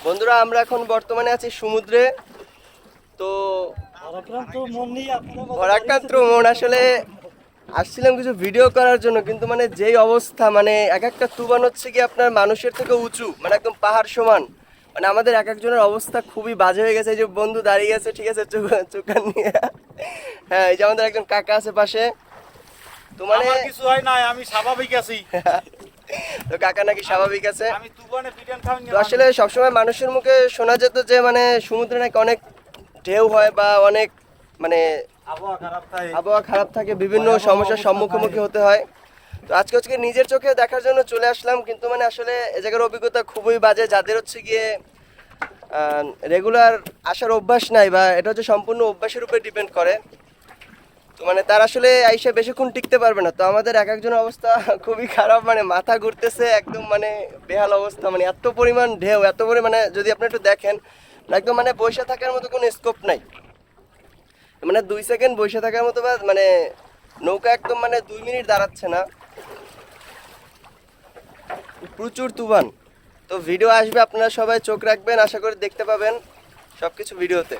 বন্ধুরা আমরা এখন বর্তমানে আছি সমুদ্রে। তো ভারাক্রান্ত মন আসলে আসছিলাম কিছু ভিডিও করার জন্য, কিন্তু মানে যেই অবস্থা, মানে এক একটা তুফান হচ্ছে কি আপনার মানুষের থেকে উঁচু, মানে একদম পাহাড় সমান। মানে আমাদের এক একজনের অবস্থা খুবই বাজে হয়ে গেছে। এই যে বন্ধু দাঁড়িয়ে আছে, ঠিক আছে, চোখান নিয়ে। হ্যাঁ, এই যে আমাদের একজন কাকা আছে পাশে। তো মানে আমার কিছু হয় না, আমি স্বাভাবিক আছি। তো কাকা নাকি স্বাভাবিক আছে। আমি তুফানে পিটান খাওনি। তো আসলে সবসময় মানুষের মুখে শোনা যেত যে মানে সমুদ্রে নাকি অনেক ঢেউ হয় বা অনেক মানে আবহাওয়া খারাপ থাকে, বিভিন্ন সমস্যার মুখোমুখি হতে হয়। তো আজকে নিজের চোখে দেখার জন্য চলে আসলাম, কিন্তু মানে আসলে এ জায়গার অভিজ্ঞতা খুবই বাজে। যাদের হচ্ছে গিয়ে রেগুলার আসার অভ্যাস নাই, বা এটা হচ্ছে সম্পূর্ণ অভ্যাসের উপরে ডিপেন্ড করে, তো মানে তার আসলে আইসা বেশিক্ষণ টিকতে পারবে না। তো আমাদের এক একজনের অবস্থা খুবই খারাপ, মানে মাথা ঘুরতেছে একদম, মানে বেহাল অবস্থা। মানে এত পরিমাণ ঢেউ, এত পরিমাণে যদি আপনি একটু দেখেন, একদম মানে বসে থাকার মতো কোনো স্কোপ নাই। মানে 2 সেকেন্ড বসে থাকার মতো, বা মানে নৌকা একদম মানে 2 মিনিট দাঁড়াচ্ছে না, প্রচুর তুফান। তো ভিডিও আসবে, আপনারা সবাই চোখ রাখবেন, আশা করি দেখতে পাবেন সব কিছু ভিডিওতে।